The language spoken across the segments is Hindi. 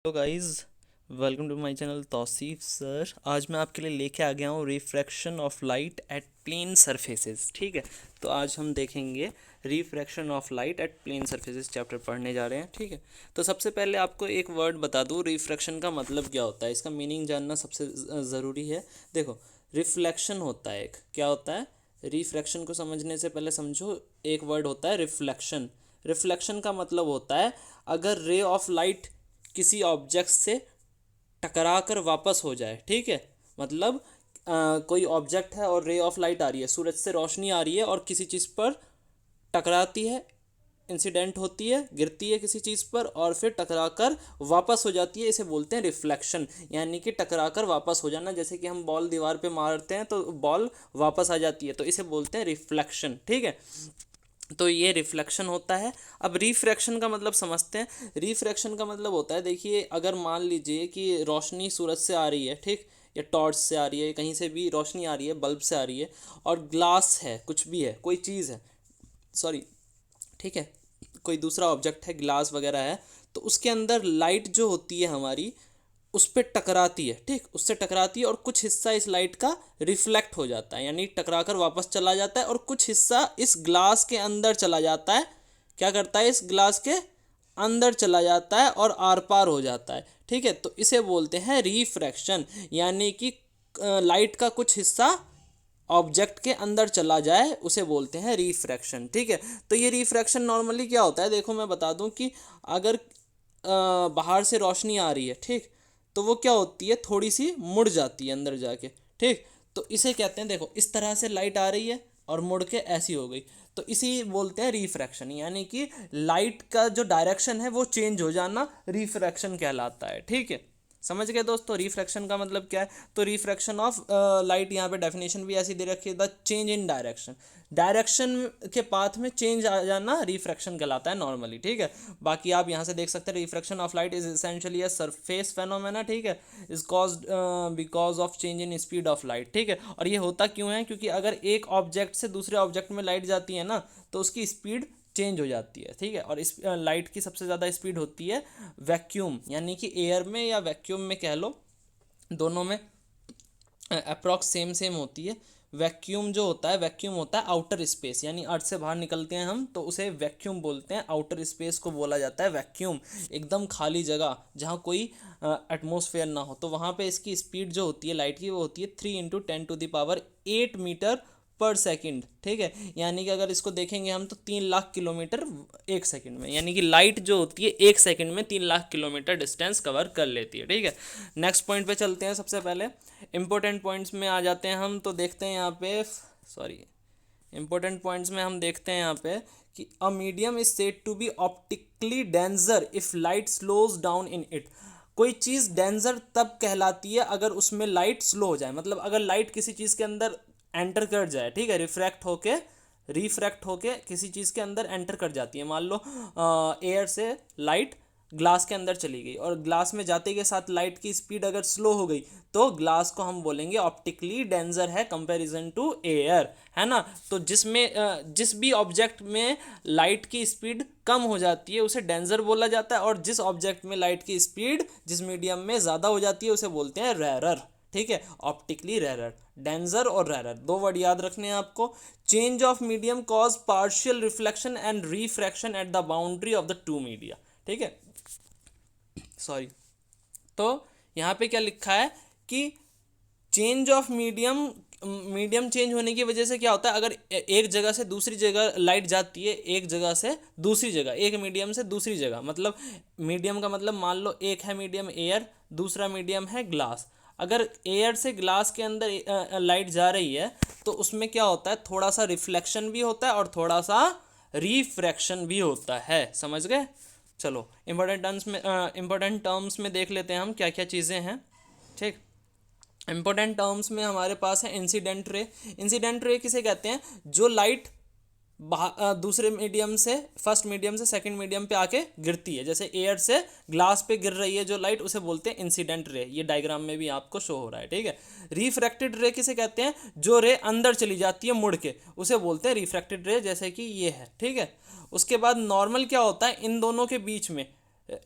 Hello guys, welcome to my channel Tausif sir. आज मैं आपके लिए लेके आ गया हूँ refraction of light at plane surfaces. ठीक है, तो आज हम देखेंगे refraction of light at plane surfaces chapter पढ़ने जा रहे हैं। ठीक है, तो सबसे पहले आपको एक वर्ड बता दूँ, रिफ्रैक्शन का मतलब क्या होता है, इसका मीनिंग जानना सबसे ज़रूरी है। देखो, रिफ्लेक्शन होता है एक, क्या होता है, रिफ्रैक्शन को समझने से पहले समझो, एक वर्ड होता है रिफ्लेक्शन। रिफ्लेक्शन का मतलब होता है अगर रे ऑफ लाइट किसी ऑब्जेक्ट से टकरा कर वापस हो जाए। ठीक है, मतलब कोई ऑब्जेक्ट है और रे ऑफ लाइट आ रही है, सूरज से रोशनी आ रही है और किसी चीज़ पर टकराती है, इंसिडेंट होती है, गिरती है किसी चीज़ पर और फिर टकरा कर वापस हो जाती है, इसे बोलते हैं रिफ्लेक्शन। यानी कि टकरा कर वापस हो जाना, जैसे कि हम बॉल दीवार पे मारते हैं तो बॉल वापस आ जाती है, तो इसे बोलते हैं रिफ्लेक्शन। ठीक है, तो ये रिफ्लेक्शन होता है। अब रिफ्रैक्शन का मतलब समझते हैं। रिफ्रैक्शन का मतलब होता है, देखिए, अगर मान लीजिए कि रोशनी सूरज से आ रही है, ठीक, या टॉर्च से आ रही है, कहीं से भी रोशनी आ रही है, बल्ब से आ रही है, और ग्लास है, कुछ भी है, कोई चीज़ है, सॉरी, ठीक है, कोई दूसरा ऑब्जेक्ट है, ग्लास वगैरह है, तो उसके अंदर लाइट जो होती है हमारी, उस पर टकराती है, ठीक, उससे टकराती है और कुछ हिस्सा इस लाइट का रिफ्लेक्ट हो जाता है, यानी टकरा कर वापस चला जाता है, और कुछ हिस्सा इस ग्लास के अंदर चला जाता है। क्या करता है, इस ग्लास के अंदर चला जाता है और आर पार हो जाता है। ठीक है, तो इसे बोलते हैं रिफ्रैक्शन, यानी कि लाइट का कुछ हिस्सा ऑब्जेक्ट के अंदर चला जाए, उसे बोलते हैं रिफ्रैक्शन। ठीक है, तो ये रिफ्रैक्शन नॉर्मली क्या होता है, देखो मैं बता दूं कि अगर बाहर से रोशनी आ रही है, ठीक, तो वो क्या होती है, थोड़ी सी मुड़ जाती है अंदर जाके। ठीक, तो इसे कहते हैं, देखो इस तरह से लाइट आ रही है और मुड़ के ऐसी हो गई, तो इसी बोलते हैं रिफ्रैक्शन, यानी कि लाइट का जो डायरेक्शन है वो चेंज हो जाना रिफ्रैक्शन कहलाता है। ठीक है, समझ गए दोस्तों, रिफ्रैक्शन का मतलब क्या है। तो रिफ्रैक्शन ऑफ लाइट, यहाँ पे डेफिनेशन भी ऐसी दे रखी है, the change in direction, direction के पाथ में चेंज आ जाना रिफ्रैक्शन कहलाता है नॉर्मली। ठीक है, बाकी आप यहाँ से देख सकते हैं, refraction of light is essentially a surface phenomena. ठीक है, is caused because of change in speed of light. ठीक है, और ये होता क्यों है, क्योंकि अगर एक ऑब्जेक्ट से दूसरे ऑब्जेक्ट में लाइट जाती है ना, तो उसकी स्पीड चेंज हो जाती है। ठीक है, और इस लाइट की सबसे ज़्यादा स्पीड होती है वैक्यूम, यानी कि एयर में या वैक्यूम में कह लो, दोनों में अप्रॉक्स सेम सेम होती है। वैक्यूम जो होता है, वैक्यूम होता है आउटर स्पेस, यानी अर्थ से बाहर निकलते हैं हम तो उसे वैक्यूम बोलते हैं, आउटर स्पेस को बोला जाता है वैक्यूम। एकदम खाली जगह जहाँ कोई एटमोसफेयर ना हो, तो वहाँ पे इसकी स्पीड जो होती है लाइट की, वो होती है 3 × 10⁸ पर सेकंड। ठीक है, यानी कि अगर इसको देखेंगे हम तो 3 लाख किलोमीटर एक सेकंड में, यानी कि लाइट जो होती है एक सेकंड में 3 लाख किलोमीटर डिस्टेंस कवर कर लेती है। ठीक है, नेक्स्ट पॉइंट पे चलते हैं। सबसे पहले इंपॉर्टेंट पॉइंट्स में आ जाते हैं हम, तो देखते हैं यहाँ पे, सॉरी, इंपॉर्टेंट पॉइंट्स में हम देखते हैं यहाँ पे कि a medium is said to be optically denser if light slows down in it. कोई चीज़ डेंजर तब कहलाती है अगर उसमें लाइट स्लो हो जाए, मतलब अगर लाइट किसी चीज़ के अंदर एंटर कर जाए, ठीक है, रिफ्रैक्ट होके किसी चीज़ के अंदर एंटर कर जाती है। मान लो एयर से लाइट ग्लास के अंदर चली गई और ग्लास में जाते के साथ लाइट की स्पीड अगर स्लो हो गई, तो ग्लास को हम बोलेंगे ऑप्टिकली डेंजर है कंपैरिजन टू एयर, है ना। तो जिस भी ऑब्जेक्ट में लाइट की स्पीड कम हो जाती है उसे डेंजर बोला जाता है, और जिस ऑब्जेक्ट में लाइट की स्पीड जिस मीडियम में ज़्यादा हो जाती है उसे बोलते हैं रेरर। ठीक है, ऑप्टिकली रेरर, डेंजर और रेरर, दो वर्ड याद रखने हैं आपको। Change of medium cause partial reflection and refraction at the boundary of the two media. ठीक है, सॉरी, तो यहाँ पे क्या लिखा है कि change of medium, medium change होने की वजह से क्या होता है, अगर एक जगह से दूसरी जगह लाइट जाती है, एक जगह से दूसरी जगह, एक मीडियम से दूसरी जगह, मतलब मीडियम का मतलब मान लो एक है मीडियम एयर, दूसरा मीडियम है ग्लास। अगर एयर से ग्लास के अंदर लाइट जा रही है तो उसमें क्या होता है, थोड़ा सा रिफ्लेक्शन भी होता है और थोड़ा सा रिफ्रैक्शन भी होता है। समझ गए, चलो इंपॉर्टेंट टर्म्स में देख लेते हैं हम क्या क्या चीज़ें हैं। ठीक, इंपॉर्टेंट टर्म्स में हमारे पास है इंसिडेंट रे। इंसिडेंट रे किसे कहते हैं, जो लाइट दूसरे मीडियम से, फर्स्ट मीडियम से सेकंड मीडियम पे आके गिरती है, जैसे एयर से ग्लास पे गिर रही है जो लाइट, उसे बोलते हैं इंसिडेंट रे। ये डायग्राम में भी आपको शो हो रहा है। ठीक है, रिफ्रैक्टेड रे किसे कहते हैं, जो रे अंदर चली जाती है मुड़ के, उसे बोलते हैं रिफ्रैक्टेड रे, जैसे कि ये है। ठीक है, उसके बाद नॉर्मल क्या होता है इन दोनों के बीच में,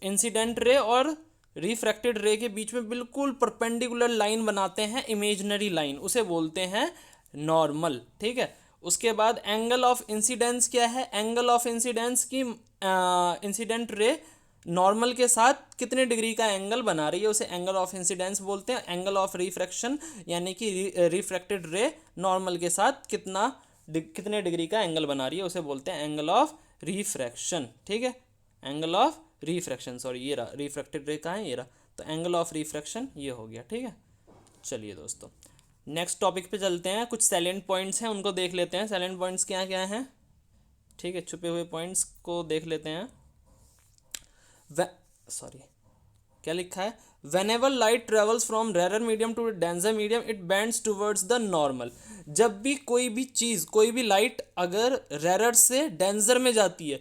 इंसिडेंट रे और रिफ्रैक्टेड रे के बीच में बिल्कुल परपेंडिकुलर लाइन बनाते हैं, इमेजिनरी लाइन, उसे बोलते हैं नॉर्मल। ठीक है, उसके बाद एंगल ऑफ इंसिडेंस क्या है? एंगल ऑफ इंसिडेंस की इंसिडेंट रे नॉर्मल के साथ कितने डिग्री का एंगल बना रही है, उसे एंगल ऑफ इंसिडेंस बोलते हैं। एंगल ऑफ रिफ्रैक्शन यानी कि रिफ्रैक्टेड रे नॉर्मल के साथ कितने डिग्री का एंगल बना रही है, उसे बोलते हैं एंगल ऑफ रिफ्रैक्शन। ठीक है, एंगल ऑफ रिफ्रैक्शन, सॉरी ये रहा रिफ्रैक्टेड रे कहाँ है, ये रहा, तो एंगल ऑफ रिफ्रैक्शन ये हो गया। ठीक है, चलिए दोस्तों नेक्स्ट टॉपिक पे चलते हैं। कुछ सैलेंट पॉइंट्स हैं उनको देख लेते हैं। सैलेंट पॉइंट्स क्या क्या हैं? ठीक है, छुपे हुए पॉइंट्स को देख लेते हैं। सॉरी, क्या लिखा है? Whenever light travels from rarer medium to denser medium it bends towards the normal. जब भी कोई भी चीज़, कोई भी लाइट अगर रेरर से डेंसर में जाती है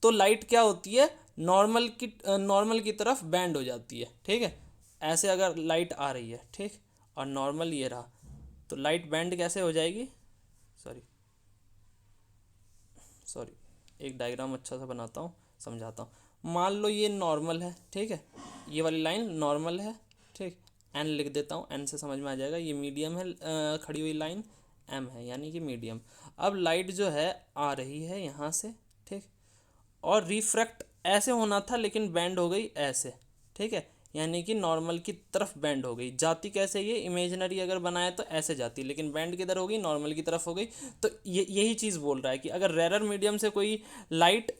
तो लाइट क्या होती है? नॉर्मल की तरफ बैंड हो जाती है। ठीक है, ऐसे अगर लाइट आ रही है, ठीक, और नॉर्मल ये रहा, तो लाइट बैंड कैसे हो जाएगी? सॉरी सॉरी, एक डायग्राम अच्छा सा बनाता हूँ, समझाता हूँ। मान लो ये नॉर्मल है, ठीक है, ये वाली लाइन नॉर्मल है, ठीक, एन लिख देता हूँ, एन से समझ में आ जाएगा। ये मीडियम है, खड़ी हुई लाइन एम है, यानी कि मीडियम। अब लाइट जो है आ रही है यहाँ से, ठीक, और रिफ्रैक्ट ऐसे होना था लेकिन बैंड हो गई ऐसे। ठीक है, यानी कि नॉर्मल की तरफ बैंड हो गई। जाती कैसे? ये इमेजिनरी अगर बनाया तो ऐसे जाती, लेकिन बैंड किधर हो गई? नॉर्मल की तरफ हो गई। तो ये यही चीज़ बोल रहा है कि अगर रेरर मीडियम से कोई लाइट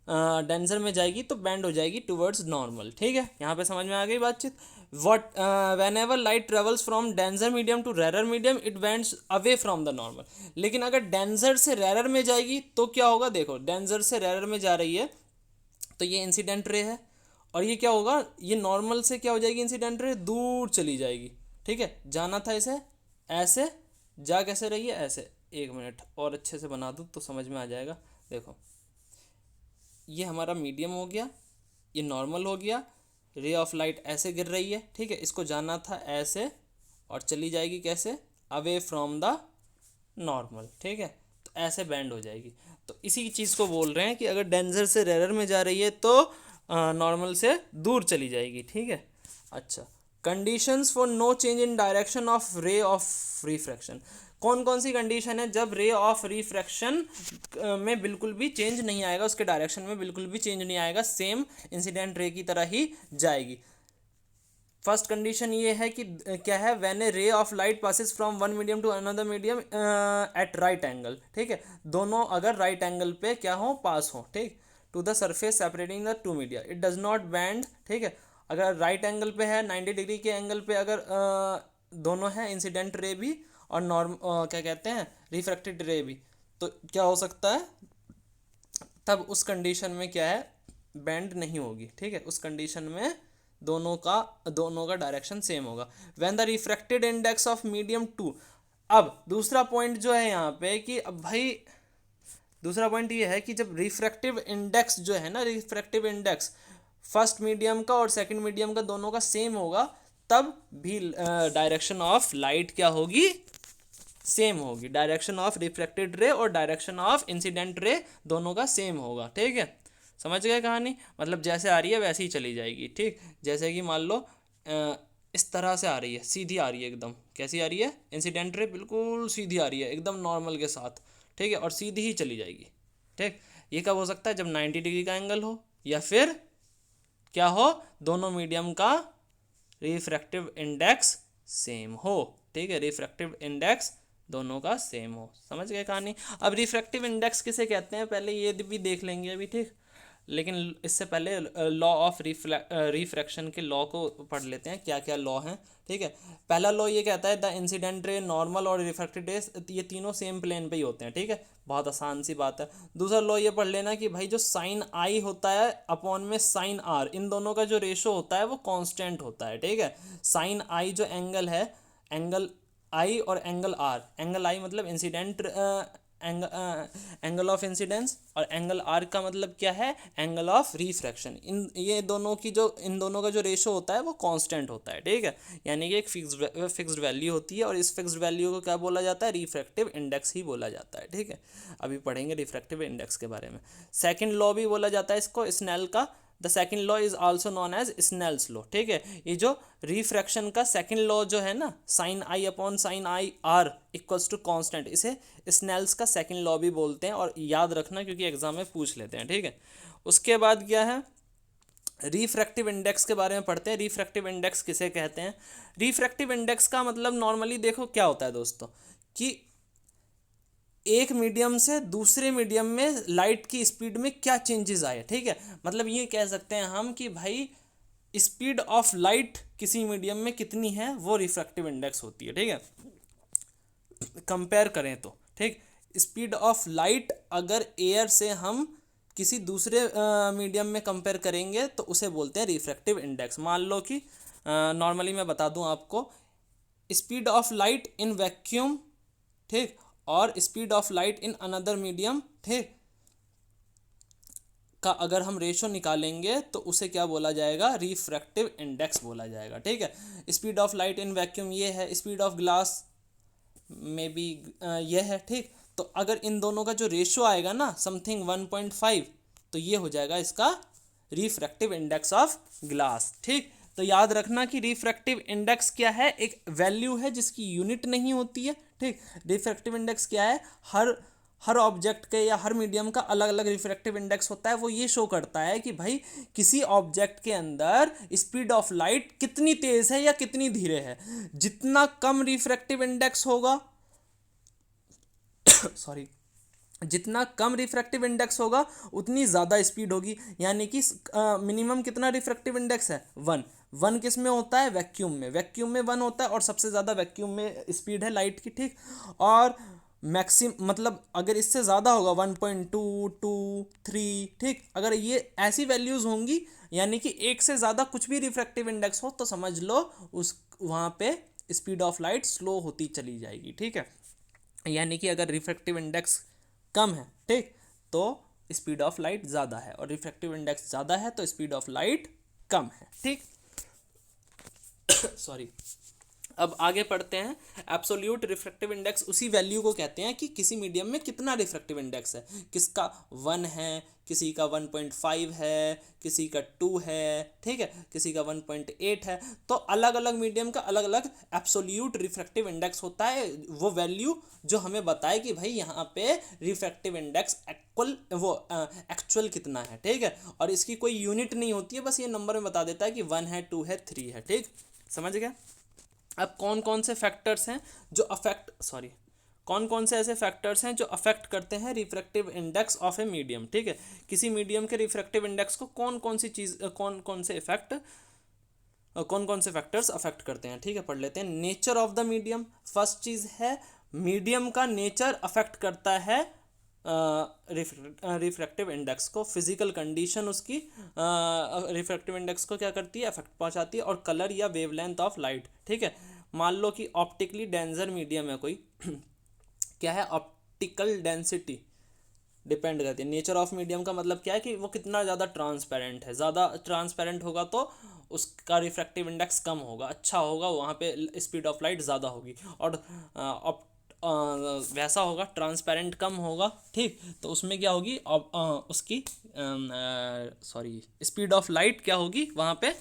डेंसर में जाएगी तो बैंड हो जाएगी टुवर्ड्स नॉर्मल। ठीक है, यहाँ पे समझ में आ गई बातचीत। What whenever light travels from denser medium to rarer medium it bends away from the normal. लेकिन अगर डेंसर से रेरर में जाएगी तो क्या होगा? देखो, डेंसर से रेरर में जा रही है तो ये इंसिडेंट रे है, और ये क्या होगा? ये नॉर्मल से क्या हो जाएगी? इंसिडेंट रे दूर चली जाएगी। ठीक है, जाना था इसे ऐसे, जा कैसे रही है? ऐसे। एक मिनट और अच्छे से बना दूँ तो समझ में आ जाएगा। देखो, ये हमारा मीडियम हो गया, ये नॉर्मल हो गया, रे ऑफ लाइट ऐसे गिर रही है, ठीक है, इसको जाना था ऐसे और चली जाएगी कैसे? Away from the normal. ठीक है, तो ऐसे बैंड हो जाएगी। तो इसी चीज़ को बोल रहे हैं कि अगर डेंसर से रेरर में जा रही है तो नॉर्मल से दूर चली जाएगी। ठीक है, अच्छा, conditions for no change in direction of ray of refraction. कौन कौन सी कंडीशन है जब रे ऑफ रिफ्रैक्शन में बिल्कुल भी चेंज नहीं आएगा, उसके डायरेक्शन में बिल्कुल भी चेंज नहीं आएगा, सेम इंसिडेंट रे की तरह ही जाएगी? फर्स्ट कंडीशन ये है कि क्या है? When a ray of light passes from one medium to another medium at right angle. ठीक है, दोनों अगर राइट एंगल पे क्या हो? पास हो, ठीक, to the surface separating the two media it does not bend. ठीक है, अगर राइट एंगल पे है, 90 डिग्री के एंगल पे अगर दोनों है, इंसिडेंट रे भी और क्या कहते हैं, रिफ्रैक्टेड रे भी, तो क्या हो सकता है? तब उस कंडीशन में क्या है? बैंड नहीं होगी। ठीक है, उस कंडीशन में दोनों का डायरेक्शन सेम होगा। When the refracted index of medium two. अब दूसरा पॉइंट जो है यहाँ पे कि अब भाई दूसरा पॉइंट ये है कि जब रिफ्रैक्टिव इंडेक्स जो है ना, रिफ्रैक्टिव इंडेक्स फर्स्ट मीडियम का और सेकंड मीडियम का दोनों का सेम होगा, तब भी डायरेक्शन ऑफ लाइट क्या होगी? सेम होगी। डायरेक्शन ऑफ रिफ्रैक्टेड रे और डायरेक्शन ऑफ इंसिडेंट रे दोनों का सेम होगा। ठीक है, समझ गए कहानी? मतलब जैसे आ रही है वैसे ही चली जाएगी। ठीक, जैसे कि मान लो इस तरह से आ रही है, सीधी आ रही है एकदम। कैसी आ रही है? इंसिडेंट रे बिल्कुल सीधी आ रही है एकदम नॉर्मल के साथ। ठीक है, और सीधी ही चली जाएगी। ठीक, ये कब हो सकता है? जब 90 डिग्री का एंगल हो, या फिर क्या हो? दोनों मीडियम का रिफ्रैक्टिव इंडेक्स सेम हो। ठीक है, रिफ्रैक्टिव इंडेक्स दोनों का सेम हो। समझ गए कहानी? अब रिफ्रैक्टिव इंडेक्स किसे कहते हैं पहले ये भी देख लेंगे अभी। ठीक, लेकिन इससे पहले लॉ ऑफ रिफ्रैक्शन के लॉ को पढ़ लेते हैं, क्या क्या लॉ हैं। ठीक है, पहला लॉ ये कहता है द इंसिडेंट रे, नॉर्मल और रिफ्रैक्टेड रे ये तीनों सेम प्लेन पे ही होते हैं। ठीक है, बहुत आसान सी बात है। दूसरा लॉ ये पढ़ लेना कि भाई जो साइन आई होता है अपॉन में साइन आर, इन दोनों का जो रेशो होता है वो कांस्टेंट होता है। ठीक है, साइन आई जो एंगल है, एंगल आई और एंगल आर, एंगल आई मतलब इंसिडेंट एंगल ऑफ इंसिडेंस, और एंगल आर का मतलब क्या है? Angle of refraction. इन दोनों का जो रेशो होता है वो कांस्टेंट होता है। ठीक है, यानी कि एक फिक्स्ड वैल्यू होती है, और इस फिक्स्ड वैल्यू को क्या बोला जाता है? रिफ्रैक्टिव इंडेक्स ही बोला जाता है। ठीक है, अभी पढ़ेंगे रिफ्रैक्टिव इंडेक्स के बारे में। सेकंड लॉ भी बोला जाता है इसको, स्नेल का, the second law is also known as Snell's law, ठीक है। ये जो रिफ्रैक्शन का सेकेंड लॉ जो है ना, sine I upon sine I R equals to constant, इसे स्नेल्स का सेकेंड लॉ भी बोलते हैं, और याद रखना क्योंकि एग्जाम में पूछ लेते हैं, ठीक है। उसके बाद क्या है, रिफ्रैक्टिव इंडेक्स के बारे में पढ़ते हैं। रिफ्रैक्टिव इंडेक्स किसे कहते हैं? रिफ्रैक्टिव इंडेक्स का मतलब नॉर्मली देखो क्या होता है दोस्तों, कि एक मीडियम से दूसरे मीडियम में लाइट की स्पीड में क्या चेंजेस आए, ठीक है। मतलब ये कह सकते हैं हम कि भाई स्पीड ऑफ लाइट किसी मीडियम में कितनी है, वो रिफ्रैक्टिव इंडेक्स होती है, ठीक है। कंपेयर करें तो, ठीक, स्पीड ऑफ लाइट अगर एयर से हम किसी दूसरे मीडियम में कंपेयर करेंगे तो उसे बोलते हैं रिफ्रैक्टिव इंडेक्स। मान लो कि नॉर्मली मैं बता दूं आपको, speed of light in vacuum, ठीक, और speed of light in another medium, ठीक, का अगर हम रेशो निकालेंगे तो उसे क्या बोला जाएगा, रिफ्रैक्टिव इंडेक्स बोला जाएगा, ठीक है। Speed of light in vacuum ये है, स्पीड ऑफ ग्लास में भी ये है, ठीक। तो अगर इन दोनों का जो रेशो आएगा ना समथिंग 1.5, तो ये हो जाएगा इसका रिफ्रैक्टिव इंडेक्स ऑफ ग्लास, ठीक। तो याद रखना कि रिफ्रैक्टिव इंडेक्स क्या है, एक वैल्यू है जिसकी यूनिट नहीं होती है, ठीक। रिफ्रैक्टिव इंडेक्स क्या है, हर ऑब्जेक्ट के या हर मीडियम का अलग अलग रिफ्रैक्टिव इंडेक्स होता है। वो ये शो करता है कि भाई किसी ऑब्जेक्ट के अंदर स्पीड ऑफ लाइट कितनी तेज है या कितनी धीरे है। जितना कम रिफ्रैक्टिव इंडेक्स होगा सॉरी, जितना कम रिफ्रैक्टिव इंडेक्स होगा उतनी ज़्यादा स्पीड होगी। यानी कि मिनिमम कितना रिफ्रैक्टिव इंडेक्स है, 1 किस में होता है, वैक्यूम में, वैक्यूम में 1 होता है, और सबसे ज़्यादा वैक्यूम में स्पीड है लाइट की, ठीक। और मतलब अगर इससे ज़्यादा होगा 1.2, 2, 3, ठीक, अगर ये ऐसी वैल्यूज़ होंगी, यानी कि एक से ज़्यादा कुछ भी रिफ्रैक्टिव इंडेक्स हो, तो समझ लो उस वहाँ पे स्पीड ऑफ लाइट स्लो होती चली जाएगी, ठीक है। यानी कि अगर रिफ्रैक्टिव इंडेक्स कम है, ठीक, तो स्पीड ऑफ लाइट ज़्यादा है, और रिफ्रैक्टिव इंडेक्स ज़्यादा है तो स्पीड ऑफ लाइट कम है, ठीक। सॉरी। अब आगे पढ़ते हैं। एब्सोल्यूट रिफ्रैक्टिव इंडेक्स उसी वैल्यू को कहते हैं कि किसी मीडियम में कितना रिफ्रैक्टिव इंडेक्स है। किसका 1 है, किसी का 1.5 है, किसी का 2 है, ठीक है, किसी का 1.8 है। तो अलग अलग मीडियम का अलग अलग एब्सोल्यूट रिफ्रैक्टिव इंडेक्स होता है, वो वैल्यू जो हमें बताए कि भाई यहाँ पे रिफ्रैक्टिव इंडेक्स एक्चुअल कितना है, ठीक है। और इसकी कोई यूनिट नहीं होती है, बस ये नंबर में बता देता है कि 1 है, 2 है, 3 है, ठीक, समझ गया। अब कौन कौन से फैक्टर्स हैं जो कौन कौन से ऐसे फैक्टर्स हैं जो अफेक्ट करते हैं refractive index of a medium, ठीक है। किसी मीडियम के रिफ्रैक्टिव इंडेक्स को कौन कौन से फैक्टर्स अफेक्ट करते हैं, ठीक है, पढ़ लेते हैं। Nature of the medium, first चीज़ है मीडियम का नेचर अफेक्ट करता है रिफ्रैक्टिव इंडेक्स को। फिजिकल कंडीशन उसकी रिफ्रैक्टिव इंडेक्स को क्या करती है, अफेक्ट पहुंचाती है। और कलर या वेवलेंथ ऑफ लाइट, ठीक है। मान लो कि ऑप्टिकली डेंसर मीडियम है कोई क्या है, ऑप्टिकल डेंसिटी डिपेंड करती है। नेचर ऑफ मीडियम का मतलब क्या है कि वो कितना ज़्यादा ट्रांसपेरेंट है। ज़्यादा ट्रांसपेरेंट होगा तो उसका रिफ्रैक्टिव इंडेक्स कम होगा, अच्छा होगा, वहाँ पे स्पीड ऑफ लाइट ज़्यादा होगी। और वैसा होगा ट्रांसपेरेंट कम होगा, ठीक, तो उसमें क्या होगी, उसकी स्पीड ऑफ लाइट क्या होगी वहाँ पे,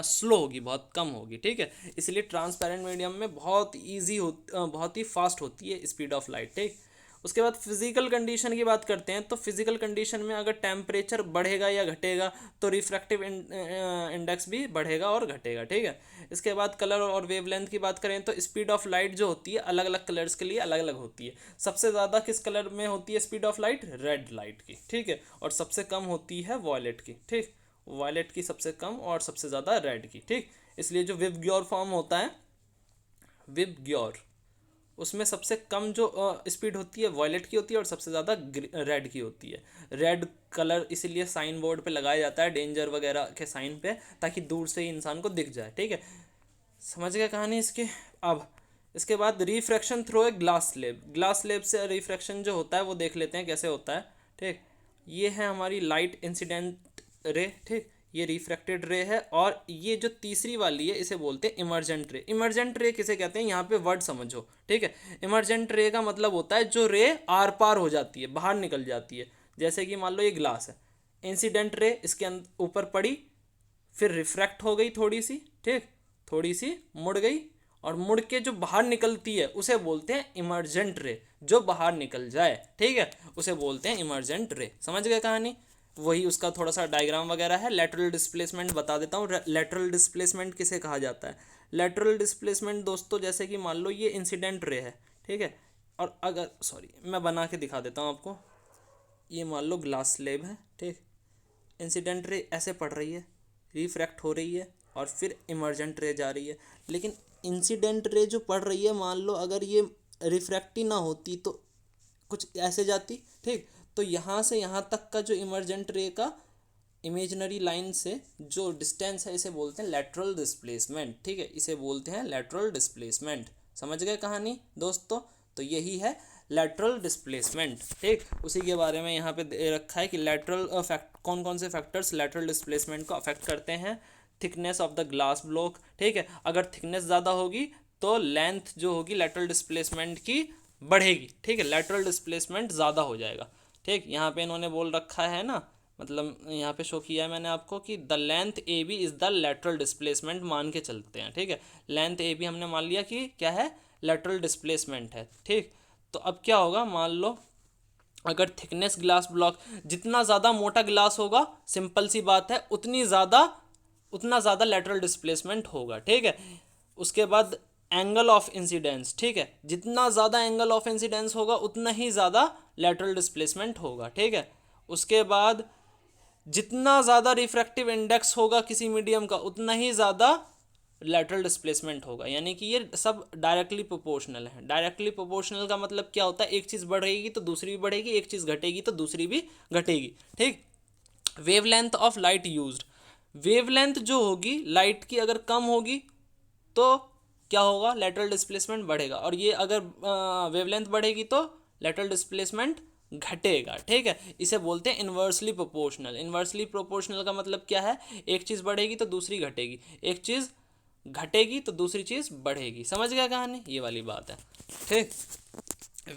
स्लो होगी, बहुत कम होगी, ठीक है। इसलिए ट्रांसपेरेंट मीडियम में बहुत ही फास्ट होती है स्पीड ऑफ लाइट, ठीक। उसके बाद फिजिकल कंडीशन की बात करते हैं। तो फिजिकल कंडीशन में अगर टेम्परेचर बढ़ेगा या घटेगा तो रिफ्रैक्टिव इंडेक्स भी बढ़ेगा और घटेगा, ठीक है। इसके बाद कलर और वेवलेंथ की बात करें तो स्पीड ऑफ लाइट जो होती है अलग अलग कलर्स के लिए अलग अलग होती है। सबसे ज़्यादा किस कलर में होती है speed of light, red light की, ठीक है। और सबसे कम होती है वॉयलेट की, ठीक, वॉयलेट की सबसे कम और सबसे ज़्यादा रेड की, ठीक। इसलिए जो विबग्योर फॉर्म होता है, विबग्योर, उसमें सबसे कम जो स्पीड होती है वॉयलेट की होती है और सबसे ज़्यादा रेड की होती है। रेड कलर इसीलिए साइन बोर्ड पे लगाया जाता है, डेंजर वगैरह के साइन पे, ताकि दूर से ही इंसान को दिख जाए, ठीक है। समझ गया कहानी इसकी। अब इसके बाद refraction through a glass slab. Glass slab से रिफ्रैक्शन जो होता है वो देख लेते हैं कैसे होता है, ठीक। ये है हमारी लाइट इंसिडेंट रे, ठीक, ये रिफ्रैक्टेड रे है। और ये जो तीसरी वाली है इसे बोलते हैं इमर्जेंट रे। इमर्जेंट रे किसे कहते हैं, यहाँ पे वर्ड समझो, ठीक है। इमर्जेंट रे का मतलब होता है जो रे आर पार हो जाती है, बाहर निकल जाती है। जैसे कि मान लो ये ग्लास है, इंसिडेंट रे इसके ऊपर पड़ी, फिर रिफ्रैक्ट हो गई थोड़ी सी, ठीक, थोड़ी सी मुड़ गई, और मुड़ के जो बाहर निकलती है उसे बोलते हैं इमर्जेंट रे। जो बाहर निकल जाए, ठीक है, उसे बोलते हैं इमर्जेंट रे। समझ गए कहानी? वही उसका थोड़ा सा डायग्राम वगैरह है। लेटरल डिस्प्लेसमेंट बता देता हूँ। लेटरल डिस्प्लेसमेंट किसे कहा जाता है? लेटरल डिस्प्लेसमेंट दोस्तों, जैसे कि मान लो ये इंसिडेंट रे है, ठीक है, और अगर सॉरी मैं बना के दिखा देता हूँ आपको। ये मान लो ग्लास स्लेब है, ठीक, इंसिडेंट रे ऐसे पड़ रही है, रिफ्रैक्ट हो रही है, और फिर इमर्जेंट रे जा रही है। लेकिन इंसिडेंट रे जो पड़ रही है, मान लो अगर ये रिफ्रैक्ट ही ना होती तो कुछ ऐसे जाती, ठीक। तो यहाँ से यहाँ तक का जो इमर्जेंट रे का इमेजिनरी लाइन से जो डिस्टेंस है, इसे बोलते हैं लेटरल डिस्प्लेसमेंट, ठीक है, इसे बोलते हैं लेटरल डिस्प्लेसमेंट। समझ गए कहानी दोस्तों? तो यही है लेटरल डिस्प्लेसमेंट, ठीक। उसी के बारे में यहाँ पे दे रखा है कि लेटरल कौन कौन से फैक्टर्स लेटरल डिस्प्लेसमेंट को अफेक्ट करते हैं। Thickness of the glass block, ठीक है, अगर थिकनेस ज़्यादा होगी तो लेंथ जो होगी लेटरल डिस्प्लेसमेंट की बढ़ेगी, ठीक है, लेटरल डिस्प्लेसमेंट ज़्यादा हो जाएगा, ठीक। यहाँ पे इन्होंने बोल रखा है ना, मतलब यहाँ पे शो किया है मैंने आपको कि the length A B is the lateral displacement मान के चलते हैं, ठीक है। लेंथ ए बी हमने मान लिया कि क्या है, लेटरल डिस्प्लेसमेंट है, ठीक। तो अब क्या होगा, मान लो अगर थिकनेस ग्लास ब्लॉक, जितना ज़्यादा मोटा ग्लास होगा, सिंपल सी बात है, उतना ज़्यादा लेटरल डिस्प्लेसमेंट होगा, ठीक है। उसके बाद एंगल ऑफ इंसिडेंस, ठीक है, जितना ज़्यादा एंगल ऑफ इंसिडेंस होगा उतना ही ज़्यादा लेटरल डिस्प्लेसमेंट होगा, ठीक है। उसके बाद जितना ज़्यादा रिफ्रैक्टिव इंडेक्स होगा किसी मीडियम का, उतना ही ज़्यादा लेटरल डिस्प्लेसमेंट होगा। यानी कि ये सब डायरेक्टली प्रोपोर्शनल है। डायरेक्टली प्रोपोर्शनल का मतलब क्या होता है, एक चीज़ बढ़ेगी तो दूसरी भी बढ़ेगी, एक चीज़ घटेगी तो दूसरी भी घटेगी, ठीक। Wavelength of light used, wavelength जो होगी लाइट की अगर कम होगी तो क्या होगा, लेटरल डिस्प्लेसमेंट बढ़ेगा, और ये अगर वेवलेंथ बढ़ेगी तो लेटरल डिस्प्लेसमेंट घटेगा, ठीक है। इसे बोलते हैं इन्वर्सली प्रोपोर्शनल। इन्वर्सली प्रोपोर्शनल का मतलब क्या है, एक चीज़ बढ़ेगी तो दूसरी घटेगी, एक चीज़ घटेगी तो दूसरी चीज़ बढ़ेगी। समझ गया कहानी? ये वाली बात है, ठीक।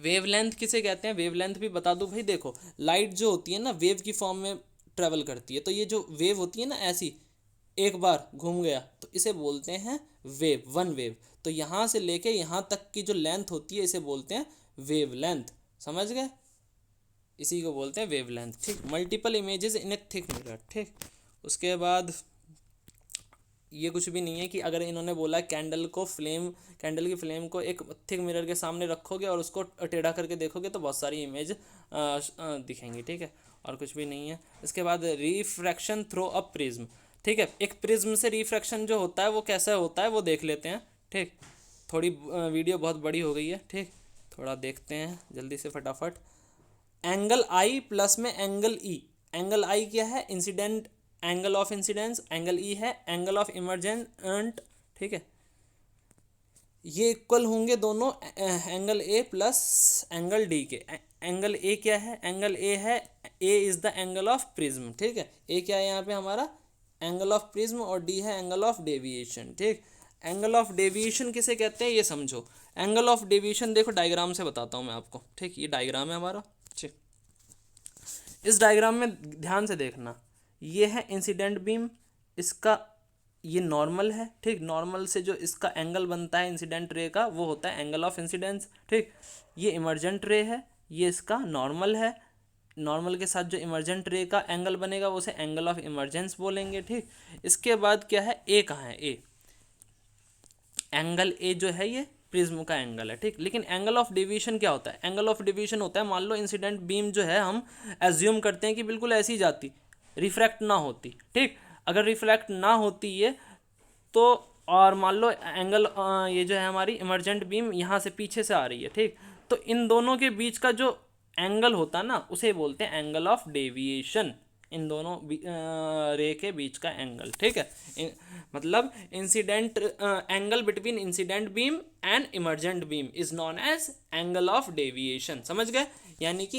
वेवलेंथ किसे कहते हैं, वेवलेंथ भी बता दूं भाई। देखो, लाइट जो होती है ना वेव की फॉर्म में ट्रेवल करती है, तो ये जो वेव होती है ना ऐसी, एक बार घूम गया तो इसे बोलते हैं वेव, वन वेव। तो यहाँ से लेके यहाँ तक की जो लेंथ होती है इसे बोलते हैं वेव लेंथ। समझ गए? इसी को बोलते हैं वेव लेंथ, ठीक। Multiple images in A thick mirror, ठीक। उसके बाद ये कुछ भी नहीं है कि अगर इन्होंने बोला कैंडल की फ्लेम को एक थिक मिरर के सामने रखोगे और उसको टेढ़ा करके देखोगे तो बहुत सारी इमेज दिखेंगी, ठीक है, और कुछ भी नहीं है। इसके बाद रिफ्रैक्शन थ्रू अ प्रिज्म, ठीक है, एक प्रिज्म से रिफ्रैक्शन जो होता है वो कैसा होता है वो देख लेते हैं, ठीक। थोड़ी वीडियो बहुत बड़ी हो गई है, ठीक, थोड़ा देखते हैं जल्दी से फटाफट। एंगल आई प्लस में एंगल ई, एंगल आई क्या है, incident angle of incidence, angle E है एंगल ऑफ इमरजेंट, ठीक है। ये इक्वल होंगे दोनों angle A plus angle D के। एंगल ए क्या है, एंगल ए है, A is the angle of prism, ठीक है। ए क्या है यहाँ पे हमारा, एंगल ऑफ प्रिज्म, और डी है एंगल ऑफ डेविएशन, ठीक। एंगल ऑफ डेविएशन किसे कहते हैं ये समझो। एंगल ऑफ डेविएशन देखो डायग्राम से बताता हूँ मैं आपको, ठीक। ये डायग्राम है हमारा, ठीक। इस डायग्राम में ध्यान से देखना, ये है इंसिडेंट बीम, इसका ये नॉर्मल है, ठीक। नॉर्मल से जो इसका एंगल बनता है इंसिडेंट रे का वो होता है एंगल ऑफ इंसिडेंस, ठीक। ये इमर्जेंट रे है, ये इसका नॉर्मल है, नॉर्मल के साथ जो इमर्जेंट रे का एंगल बनेगा वो उसे एंगल ऑफ इमरजेंस बोलेंगे, ठीक। इसके बाद क्या है, ए कहाँ है, ए एंगल ए जो है ये प्रिज्म का एंगल है, ठीक। लेकिन एंगल ऑफ डेविएशन क्या होता है, एंगल ऑफ डेविएशन होता है, मान लो इंसिडेंट बीम जो है हम एज्यूम करते हैं कि बिल्कुल ऐसी जाती, रिफ्रैक्ट ना होती, ठीक। अगर रिफ्रैक्ट ना होती ये तो, और मान लो एंगल ये जो है हमारी इमरजेंट बीम यहाँ से पीछे से आ रही है, ठीक। तो इन दोनों के बीच का जो एंगल होता है ना उसे बोलते हैं एंगल ऑफ डेविएशन, इन दोनों रे के बीच का एंगल, ठीक है। मतलब incident angle between incident beam and emergent beam is known as angle of deviation. समझ गए? यानी कि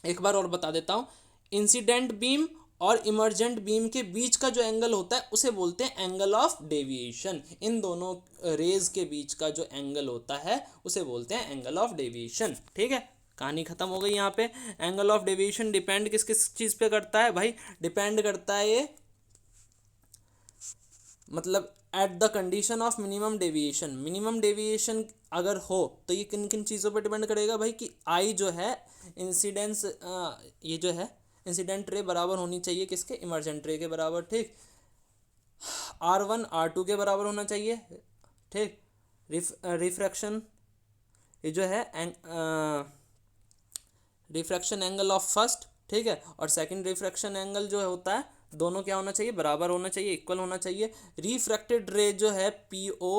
एक बार और बता देता हूँ, इंसिडेंट बीम और इमर्जेंट बीम के बीच का जो एंगल होता है उसे बोलते हैं एंगल ऑफ डेविएशन। इन दोनों रेज के बीच का जो एंगल होता है उसे बोलते हैं एंगल ऑफ डेविएशन, ठीक है। कहानी खत्म हो गई यहाँ पे। एंगल ऑफ डेविएशन डिपेंड किस किस चीज़ पे करता है भाई, डिपेंड करता है ये मतलब at the condition of minimum deviation. Minimum deviation अगर हो तो ये किन किन चीज़ों पर डिपेंड करेगा भाई, कि आई जो है इंसिडेंस, ये जो है इंसिडेंट रे बराबर होनी चाहिए किसके, इमर्जेंट रे के बराबर, ठीक। R1 R2 के बराबर होना चाहिए, ठीक। रिफ्रैक्शन ये जो है रिफ्रैक्शन एंगल ऑफ फर्स्ट, ठीक है, और सेकंड रिफ्रैक्शन एंगल जो होता है दोनों क्या होना चाहिए, बराबर होना चाहिए, इक्वल होना चाहिए। रिफ्रैक्टेड रे जो है PO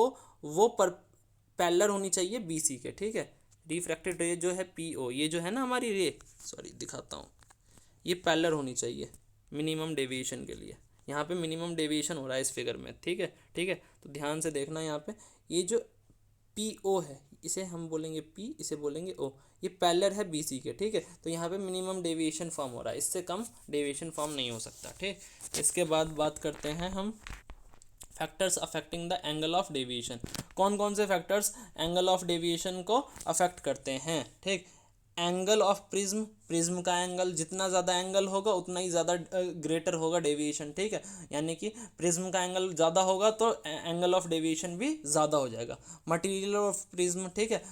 वो पैरेलल होनी चाहिए BC के, ठीक है। रिफ्रैक्टेड रे जो है PO, ये जो है ना हमारी रे, सॉरी दिखाता हूँ, ये पैरेलल होनी चाहिए मिनिमम डेविएशन के लिए। यहाँ पे मिनिमम डेविएशन हो रहा है इस फिगर में, ठीक है, ठीक है। तो ध्यान से देखना यहाँ पे, ये जो PO है इसे हम बोलेंगे P, इसे बोलेंगे O, ये पैरेलल है BC के, ठीक है। तो यहाँ पे मिनिमम डेविएशन फॉर्म हो रहा है, इससे कम डेविएशन फॉर्म नहीं हो सकता, ठीक। इसके बाद बात करते हैं हम factors affecting the angle of deviation. कौन कौन से फैक्टर्स एंगल ऑफ डेविएशन को अफेक्ट करते हैं, ठीक। एंगल ऑफ प्रिज्म, प्रिज्म का एंगल, जितना ज़्यादा एंगल होगा उतना ही ज़्यादा ग्रेटर होगा डेविएशन, ठीक है। यानी कि प्रिज्म का एंगल ज़्यादा होगा तो एंगल ऑफ डेविएशन भी ज़्यादा हो जाएगा। मटेरियल ऑफ प्रिज्म, ठीक है।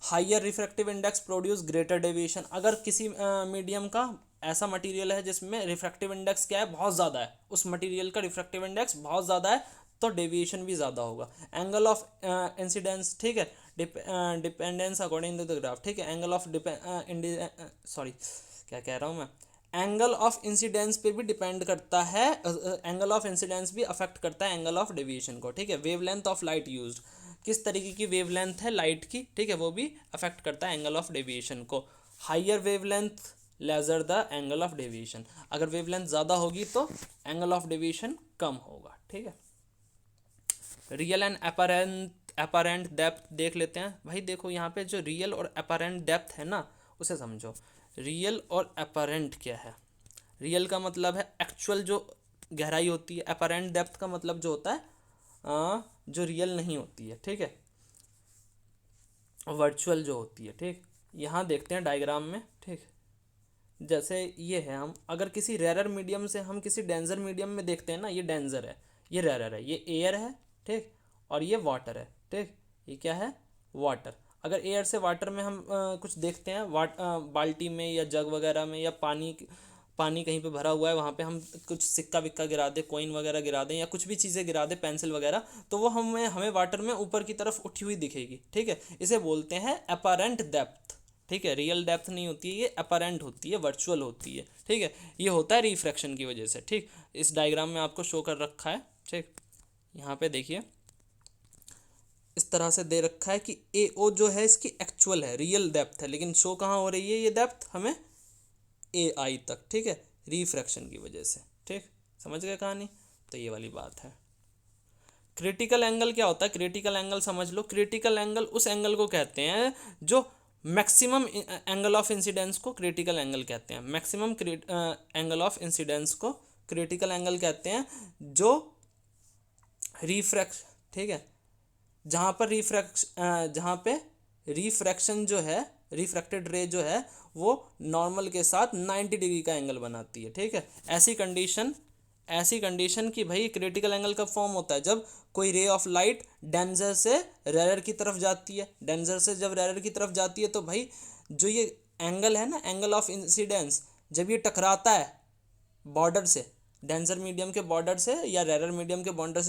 Higher refractive index produce greater deviation. अगर किसी मीडियम का ऐसा मटेरियल है जिसमें रिफ्रैक्टिव इंडेक्स क्या है, बहुत ज़्यादा है, उस मटेरियल का रिफ्रैक्टिव इंडेक्स बहुत ज़्यादा है तो डेविएशन भी ज़्यादा होगा। एंगल ऑफ इंसिडेंस, ठीक है, dependence according to the graph, ठीक है। एंगल ऑफ सॉरी क्या कह रहा हूँ मैं, एंगल ऑफ इंसिडेंस पे भी डिपेंड करता है, एंगल ऑफ इंसिडेंस भी अफेक्ट करता है एंगल ऑफ डेविएशन को, ठीक है। वेवलेंथ ऑफ लाइट यूज्ड, किस तरीके की वेवलेंथ है लाइट की, ठीक है, वो भी अफेक्ट करता है एंगल ऑफ डेविएशन को। Higher wavelength lesser the angle of deviation, अगर वेवलेंथ ज़्यादा होगी तो एंगल ऑफ डेविएशन कम होगा, ठीक है। रियल एंड अपरेंट डेप्थ देख लेते हैं भाई। देखो यहाँ पे जो रियल और अपरेंट डेप्थ है ना, उसे समझो। रियल और अपरेंट क्या है, रियल का मतलब है एक्चुअल जो गहराई होती है, अपरेंट डेप्थ का मतलब जो होता है जो रियल नहीं होती है, ठीक है, वर्चुअल जो होती है, ठीक। यहाँ देखते हैं डायग्राम में, ठीक। जैसे ये है, हम अगर किसी रेरर मीडियम से हम किसी डेंजर मीडियम में देखते हैं ना, ये डेंजर है, ये रेरर है, ये एयर है, ठीक, और ये वाटर है, ठीक। ये क्या है, वाटर। अगर एयर से वाटर में हम कुछ देखते हैं, बाल्टी में या जग वगैरह में, या पानी कहीं पे भरा हुआ है, वहाँ पे हम कुछ सिक्का विक्का गिरा दें, कॉइन वगैरह गिरा दें, या कुछ भी चीज़ें गिरा दें, पेंसिल वगैरह, तो वो हमें वाटर में ऊपर की तरफ उठी हुई दिखेगी, ठीक है। इसे बोलते हैं अपरेंट डेप्थ, ठीक है। रियल डेप्थ नहीं होती है ये, अपरेंट होती है, वर्चुअल होती है, ठीक है। ये होता है रिफ्रैक्शन की वजह से, ठीक। इस डायग्राम में आपको शो कर रखा है, ठीक। यहाँ पे देखिए इस तरह से दे रखा है कि AO जो है इसकी एक्चुअल है, रियल डेप्थ है, लेकिन शो कहाँ हो रही है ये डेप्थ हमें AI तक, ठीक है, रिफ्रैक्शन की वजह से, ठीक। समझ गए कहानी, तो ये वाली बात है। क्रिटिकल एंगल क्या होता है, क्रिटिकल एंगल समझ लो। क्रिटिकल एंगल उस एंगल को कहते हैं जो मैक्सिमम एंगल ऑफ इंसिडेंस को क्रिटिकल एंगल कहते हैं। मैक्सिमम एंगल ऑफ इंसिडेंस को क्रिटिकल एंगल कहते हैं, जो रिफ्रैक्ट, ठीक है, जहाँ पे रिफ्रैक्शन जो है, रिफ्रैक्टेड रे जो है वो नॉर्मल के साथ 90 डिग्री का एंगल बनाती है, ठीक है। ऐसी कंडीशन की भाई क्रिटिकल एंगल कब फॉर्म होता है, जब कोई रे ऑफ लाइट डेंजर से रेरर की तरफ जाती है। डेंजर से जब रेरर की तरफ जाती है तो भाई जो ये एंगल है ना, एंगल ऑफ इंसिडेंस, जब ये टकराता है बॉर्डर से, डेंजर मीडियम के बॉर्डर से या रेरर मीडियम के बॉर्डर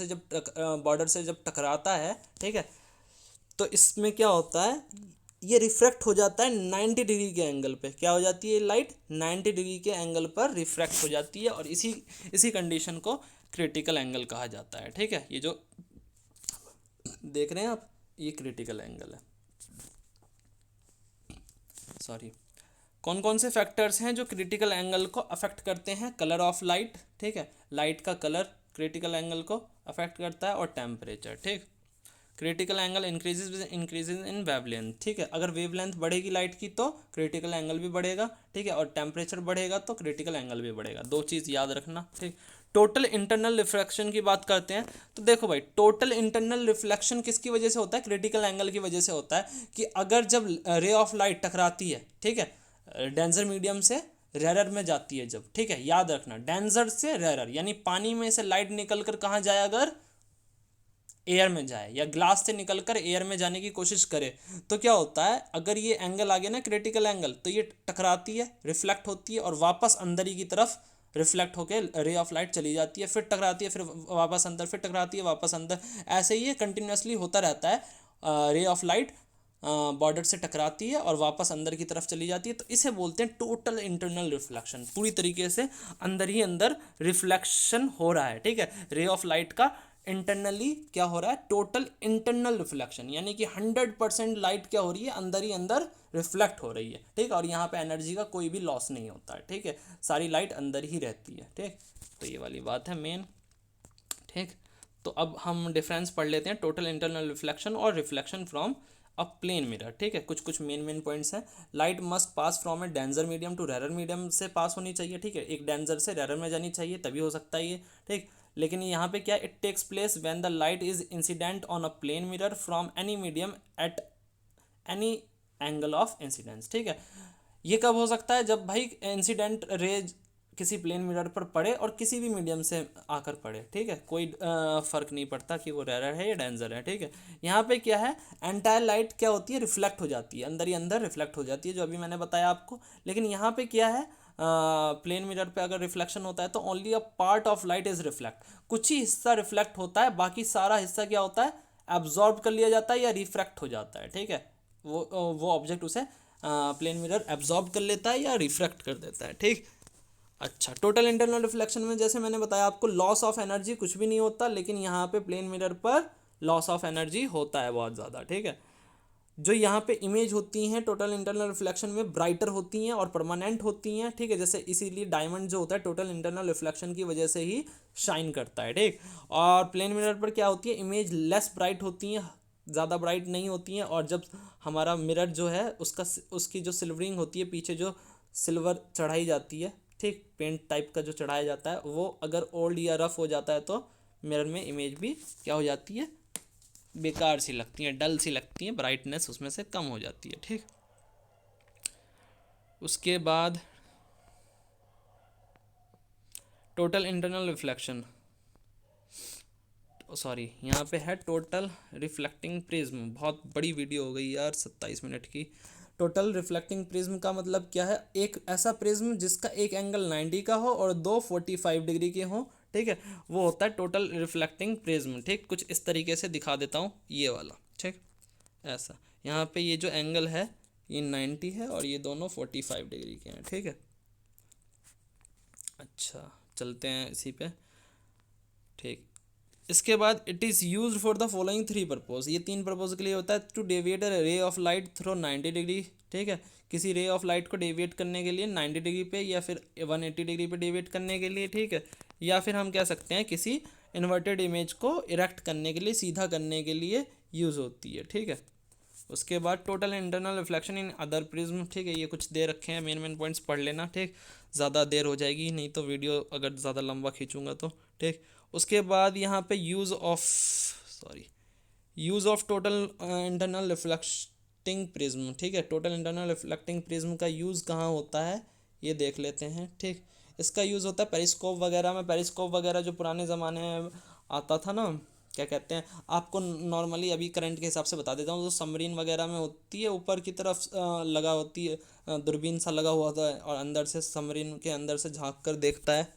से जब टकराता है, ठीक है, तो इसमें क्या होता है, ये रिफ्रैक्ट हो जाता है 90 डिग्री के एंगल पे। क्या हो जाती है, लाइट 90 डिग्री के एंगल पर रिफ्रैक्ट हो जाती है, और इसी कंडीशन को क्रिटिकल एंगल कहा जाता है, ठीक है। ये जो देख रहे हैं आप, ये क्रिटिकल एंगल है, सॉरी। कौन कौन से फैक्टर्स हैं जो क्रिटिकल एंगल को अफेक्ट करते हैं, कलर ऑफ लाइट, ठीक है, लाइट का कलर क्रिटिकल एंगल को अफेक्ट करता है, और टेम्परेचर, ठीक। क्रिटिकल एंगल इंक्रीजेज इन वेवलेंथ, ठीक है। अगर वेवलेंथ बढ़ेगी लाइट की तो क्रिटिकल एंगल भी बढ़ेगा, ठीक है, और टेम्परेचर बढ़ेगा तो क्रिटिकल एंगल भी बढ़ेगा। दो चीज़ याद रखना, ठीक। टोटल इंटरनल रिफ्रैक्शन की बात करते हैं तो देखो भाई, टोटल इंटरनल रिफ्लेक्शन किसकी वजह से होता है? क्रिटिकल एंगल की वजह से होता है कि अगर जब रे ऑफ लाइट टकराती है, ठीक है, डेंजर मीडियम से रेरर में जाती है जब, ठीक है, याद रखना डेंजर से रेरर, यानी पानी में से लाइट निकल कर कहाँ जाए? अगर एयर में जाए या ग्लास से निकलकर एयर में जाने की कोशिश करे तो क्या होता है? अगर ये एंगल आ गया ना क्रिटिकल एंगल, तो ये टकराती है, रिफ्लेक्ट होती है और वापस अंदर ही की तरफ रिफ्लेक्ट होकर रे ऑफ लाइट चली जाती है, फिर टकराती है, फिर वापस अंदर, फिर टकराती है, वापस अंदर, ऐसे ही ये कंटिन्यूसली होता रहता है। रे ऑफ लाइट बॉर्डर से टकराती है और वापस अंदर की तरफ चली जाती है, तो इसे बोलते हैं टोटल इंटरनल रिफ्लेक्शन। पूरी तरीके से अंदर ही अंदर रिफ्लेक्शन हो रहा है, ठीक है, रे ऑफ लाइट का इंटरनली क्या हो रहा है? टोटल इंटरनल रिफ्लेक्शन, यानी कि 100% लाइट क्या हो रही है? अंदर ही अंदर रिफ्लेक्ट हो रही है, ठीक है, और यहाँ पे एनर्जी का कोई भी लॉस नहीं होता है, ठीक है, सारी लाइट अंदर ही रहती है, ठीक। तो ये वाली बात है मेन, ठीक। तो अब हम डिफरेंस पढ़ लेते हैं टोटल इंटरनल रिफ्लेक्शन और reflection from a plane mirror, ठीक है। कुछ कुछ मेन पॉइंट्स हैं। Light must pass from a denser medium to rarer medium से पास होनी चाहिए, ठीक है, एक डेंजर से रेरर में जानी चाहिए, तभी हो सकता है ये, ठीक। लेकिन यहाँ पे क्या, it takes place when the light is incident on a plane mirror from any medium at any angle of incidence, ठीक है। ये कब हो सकता है? जब भाई इंसिडेंट रेज किसी प्लेन मिरर पर पड़े और किसी भी मीडियम से आकर पड़े, ठीक है, कोई फर्क नहीं पड़ता कि वो रेरर है या डेंजर है, ठीक है। यहाँ पे क्या है, एंटायर लाइट क्या होती है? रिफ्लेक्ट हो जाती है, अंदर ही अंदर रिफ्लेक्ट हो जाती है, जो अभी मैंने बताया आपको। लेकिन यहाँ पे क्या है, प्लेन मिरर पे अगर रिफ्लेक्शन होता है तो only a part of light is reflect, कुछ ही हिस्सा रिफ्लेक्ट होता है, बाकी सारा हिस्सा क्या होता है? एब्जॉर्ब कर लिया जाता है या रिफ्रैक्ट हो जाता है, ठीक है। वो ऑब्जेक्ट उसे प्लेन मिरर एब्जॉर्ब कर लेता है या रिफ्रैक्ट कर देता है, ठीक। अच्छा, टोटल इंटरनल रिफ्लेक्शन में जैसे मैंने बताया आपको, लॉस ऑफ एनर्जी कुछ भी नहीं होता, लेकिन यहाँ पे प्लेन मिरर पर लॉस ऑफ एनर्जी होता है बहुत ज़्यादा, ठीक है। जो यहाँ पे इमेज होती हैं टोटल इंटरनल रिफ्लेक्शन में, ब्राइटर होती हैं और परमानेंट होती हैं, ठीक है, जैसे इसीलिए डायमंड जो होता है टोटल इंटरनल रिफ्लेक्शन की वजह से ही शाइन करता है, ठीक। और प्लेन मिरर पर क्या होती है, इमेज लेस ब्राइट होती हैं, ज़्यादा ब्राइट नहीं होती हैं, और जब हमारा मिरर जो है उसकी जो सिल्वरिंग होती है, पीछे जो सिल्वर चढ़ाई जाती है, ठीक, पेंट टाइप का जो चढ़ाया जाता है, वो अगर ओल्ड या रफ हो जाता है तो मिरर में इमेज भी क्या हो जाती है? बेकार सी लगती हैं, डल सी लगती हैं, ब्राइटनेस उसमें से कम हो जाती है, ठीक। उसके बाद टोटल इंटरनल रिफ्लेक्शन, सॉरी यहाँ पे है टोटल रिफ्लेक्टिंग प्रिज्म। बहुत बड़ी वीडियो हो गई यार, 27 मिनट की। टोटल रिफ्लेक्टिंग प्रिज्म का मतलब क्या है? एक ऐसा प्रिज्म जिसका एक एंगल 90 का हो और दो 45 डिग्री के हों, ठीक है, वो होता है टोटल रिफ्लेक्टिंग प्रिज्म, ठीक। कुछ इस तरीके से दिखा देता हूँ, ये वाला, ठीक, ऐसा। यहाँ पे ये जो एंगल है ये 90 है और ये दोनों 45 डिग्री के हैं, ठीक है। अच्छा, चलते हैं इसी पे, ठीक। इसके बाद it is use for the following 3 purpose, ये 3 पर्पज के लिए होता है। टू डेविएट अ रे ऑफ लाइट थ्रू 90 डिग्री, ठीक है, किसी रे ऑफ लाइट को डेविएट करने के लिए 90 डिग्री पे या फिर 180 डिग्री पे डेविएट करने के लिए, ठीक है, या फिर हम कह सकते हैं किसी इन्वर्टेड इमेज को इरेक्ट करने के लिए, सीधा करने के लिए यूज़ होती है, ठीक है। उसके बाद total internal reflection in other prism, ठीक है, ये कुछ दे रखे हैं, मेन पॉइंट्स पढ़ लेना, ठीक। ज़्यादा देर हो जाएगी नहीं तो वीडियो अगर ज़्यादा लंबा खींचूंगा तो, ठीक। उसके बाद यहाँ पे use of total internal reflecting prism, ठीक है, टोटल इंटरनल रिफ्लेक्टिंग प्रिज्म का यूज़ कहाँ होता है ये देख लेते हैं, ठीक। इसका यूज़ होता है पेरिस्कोप वगैरह में। पेरिस्कोप वगैरह जो पुराने ज़माने में आता था ना, क्या कहते हैं, आपको नॉर्मली अभी करंट के हिसाब से बता देता हूँ, जो सबमरीन वगैरह में होती है, ऊपर की तरफ लगा होती है, दूरबीन सा लगा हुआ होता है और अंदर से सबमरीन के अंदर से झांक कर देखता है,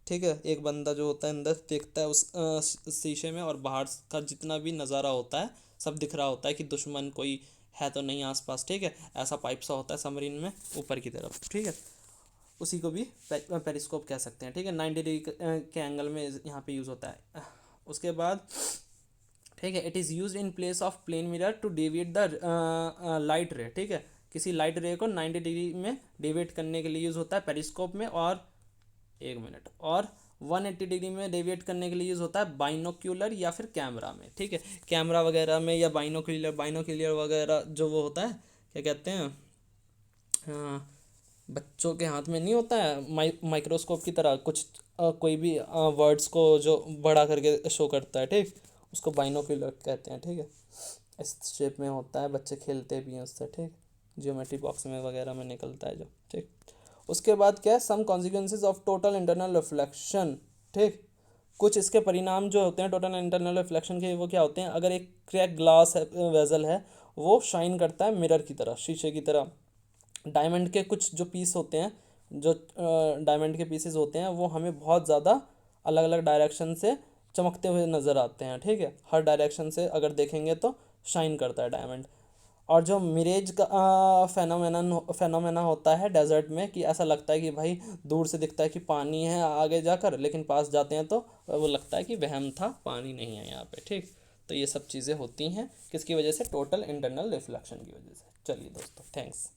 ठीक है, एक बंदा जो होता है अंदर देखता है उस शीशे में, और बाहर का जितना भी नज़ारा होता है सब दिख रहा होता है कि दुश्मन कोई है तो नहीं आसपास, ठीक है, ऐसा पाइप सा होता है सबमरीन में ऊपर की तरफ, ठीक है, उसी को भी पेरिस्कोप कह सकते हैं, ठीक है। 90 डिग्री के एंगल में यहाँ पे यूज़ होता है। उसके बाद, ठीक है, it is use in place of plane mirror to deviate the light ray, ठीक है, किसी लाइट रे को 90 डिग्री में डेविएट करने के लिए यूज़ होता है पेरिस्कोप में, और 1 मिनट, और 180 डिग्री में डेविएट करने के लिए यूज़ होता है बाइनोक्यूलर या फिर कैमरा में, ठीक है, कैमरा वगैरह में या बाइनोक्यूलर वगैरह जो वो होता है, क्या कहते हैं, बच्चों के हाथ में नहीं होता है माइक्रोस्कोप की तरह कुछ कोई भी वर्ड्स को जो बड़ा करके शो करता है, ठीक, उसको बाइनोक्यूलर कहते हैं, ठीक है। इस शेप में होता है, बच्चे खेलते भी हैं उससे, ठीक, जियोमेट्री बॉक्स में वगैरह में निकलता है जो, ठीक। उसके बाद क्या है, some consequences of total internal reflection, ठीक। कुछ इसके परिणाम जो होते हैं टोटल इंटरनल रिफ्लेक्शन के, वो क्या होते हैं, अगर एक क्रैक ग्लास है, वेजल है, वो शाइन करता है मिरर की तरह, शीशे की तरह। डायमंड के कुछ जो पीस होते हैं, जो डायमंड के पीसेस होते हैं, वो हमें बहुत ज़्यादा अलग अलग डायरेक्शन से चमकते हुए नज़र आते हैं, ठीक है। हर डायरेक्शन से अगर देखेंगे तो शाइन करता है डायमंड। और जो मिरेज का फेनोमेना होता है डेजर्ट में, कि ऐसा लगता है कि भाई दूर से दिखता है कि पानी है आगे जाकर, लेकिन पास जाते हैं तो वो लगता है कि वहम था, पानी नहीं है यहाँ पे, ठीक। तो ये सब चीज़ें होती हैं किसकी वजह से, टोटल इंटरनल रिफ्लेक्शन की वजह से। चलिए दोस्तों, थैंक्स।